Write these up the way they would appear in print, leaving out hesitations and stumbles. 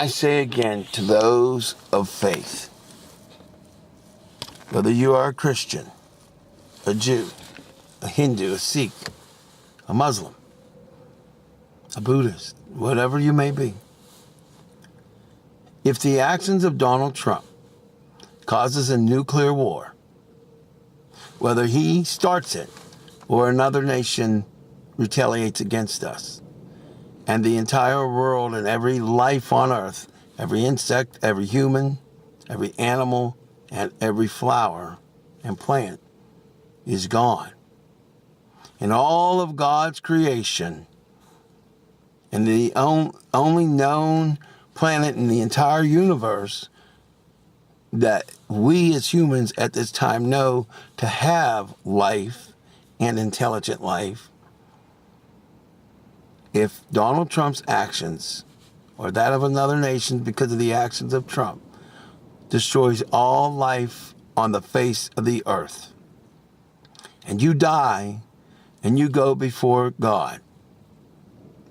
I say again to those of faith, whether you are a Christian, a Jew, a Hindu, a Sikh, a Muslim, a Buddhist, whatever you may be, if the actions of Donald Trump causes a nuclear war, whether he starts it or another nation retaliates against us, and the entire world and every life on earth, every insect, every human, every animal, and every flower and plant is gone. And all of God's creation and the only known planet in the entire universe that we as humans at this time know to have life and intelligent life, if Donald Trump's actions or that of another nation because of the actions of Trump destroys all life on the face of the earth, and you die and you go before God,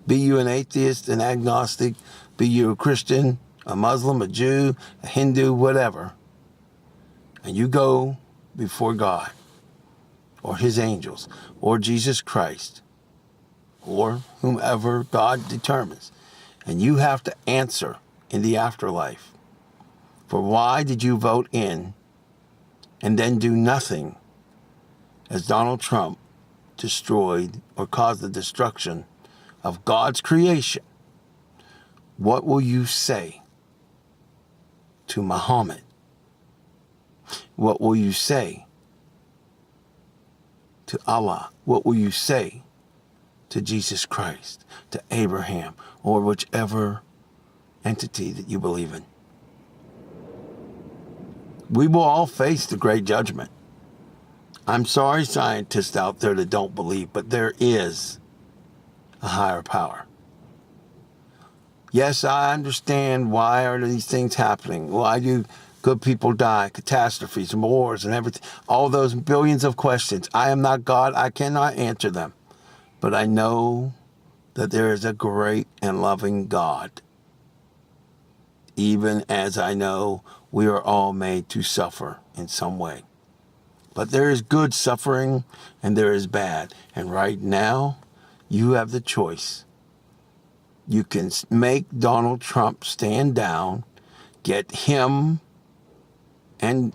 be you an atheist, an agnostic, be you a Christian, a Muslim, a Jew, a Hindu, whatever, and you go before God or his angels or Jesus Christ or whomever God determines, and you have to answer in the afterlife for why did you vote in and then do nothing as Donald Trump destroyed or caused the destruction of God's creation. What will you say to Muhammad? What will you say to Allah? What will you say to Jesus Christ, to Abraham, or whichever entity that you believe in? We will all face the great judgment. I'm sorry, scientists out there that don't believe, but there is a higher power. Yes, I understand why are these things happening. Why do good people die? Catastrophes, wars, and everything. All those billions of questions. I am not God. I cannot answer them. But I know that there is a great and loving God. Even as I know we are all made to suffer in some way. But there is good suffering and there is bad. And right now, you have the choice. You can make Donald Trump stand down, get him and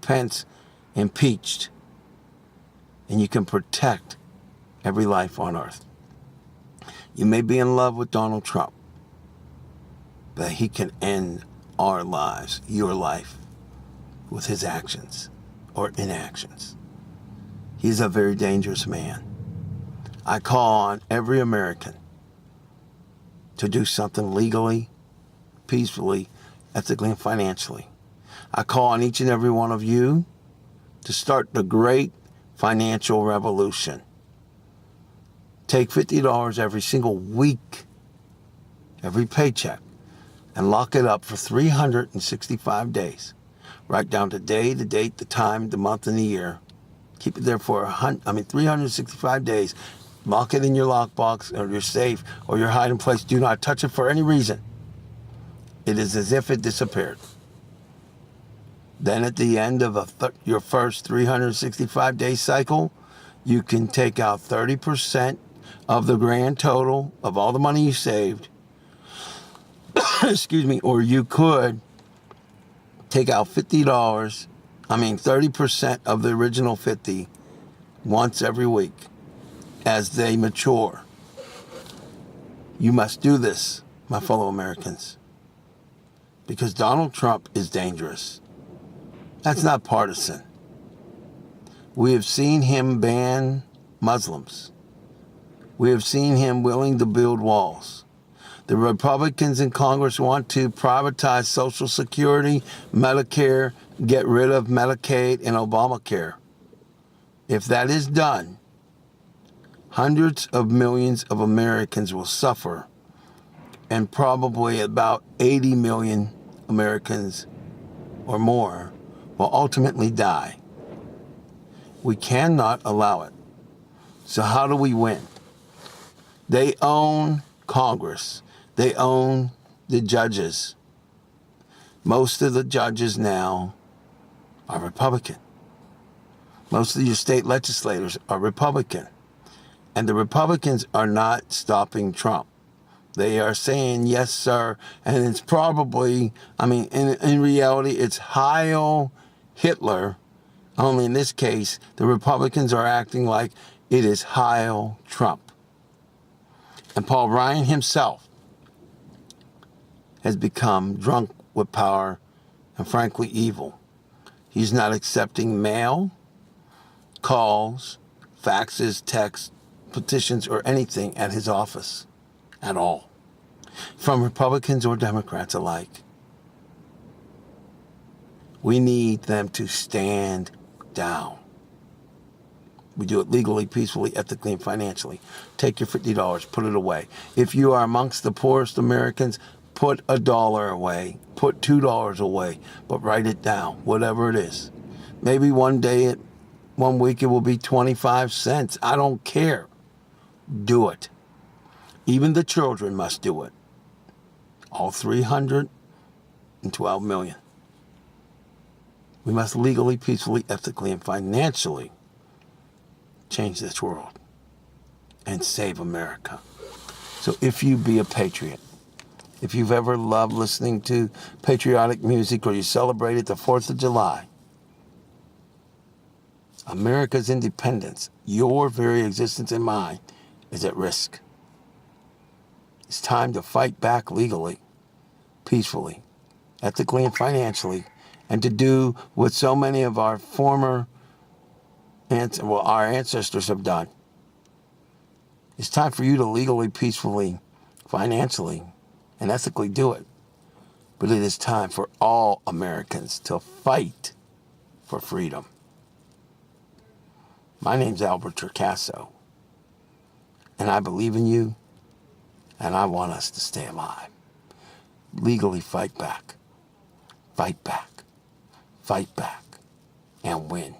Pence impeached, and you can protect every life on earth. You may be in love with Donald Trump, but he can end our lives, your life, with his actions or inactions. He's a very dangerous man. I call on every American to do something legally, peacefully, ethically, and financially. I call on each and every one of you to start the great financial revolution. Take $50 every single week, every paycheck, and lock it up for 365 days. Write down the day, the date, the time, the month, and the year. Keep it there for 365 days. Lock it in your lockbox or your safe or your hiding place. Do not touch it for any reason. It is as if it disappeared. Then at the end of your first 365-day cycle, you can take out 30% of the grand total of all the money you saved. Excuse me. Or you could take out $30% of the original 50 once every week as they mature. You must do this, my fellow Americans, because Donald Trump is dangerous. That's not partisan. We have seen him ban Muslims. We have seen him willing to build walls. The Republicans in Congress want to privatize Social Security, Medicare, get rid of Medicaid and Obamacare. If that is done, hundreds of millions of Americans will suffer, and probably about 80 million Americans or more will ultimately die. We cannot allow it. So how do we win? They own Congress. They own the judges. Most of the judges now are Republican. Most of your state legislators are Republican. And the Republicans are not stopping Trump. They are saying, yes, sir. And it's probably, in reality, it's Heil Hitler. Only in this case, the Republicans are acting like it is Heil Trump. And Paul Ryan himself has become drunk with power and frankly evil. He's not accepting mail, calls, faxes, texts, petitions, or anything at his office at all, from Republicans or Democrats alike. We need them to stand down. We do it legally, peacefully, ethically, and financially. Take your $50, put it away. If you are amongst the poorest Americans, put $1 away, put $2 away, but write it down, whatever it is. Maybe one week it will be 25 cents. I don't care. Do it. Even the children must do it. All 312 million. We must legally, peacefully, ethically, and financially change this world and save America. So if you be a patriot, if you've ever loved listening to patriotic music or you celebrated the 4th of July, America's independence, your very existence and mine, is at risk. It's time to fight back legally, peacefully, ethically, and financially, and to do what so many of our our ancestors have done. It's time for you to legally, peacefully, financially, and ethically do it. But it is time for all Americans to fight for freedom. My name's Albert Torcaso, and I believe in you, and I want us to stay alive. Legally fight back, fight back, fight back, and win.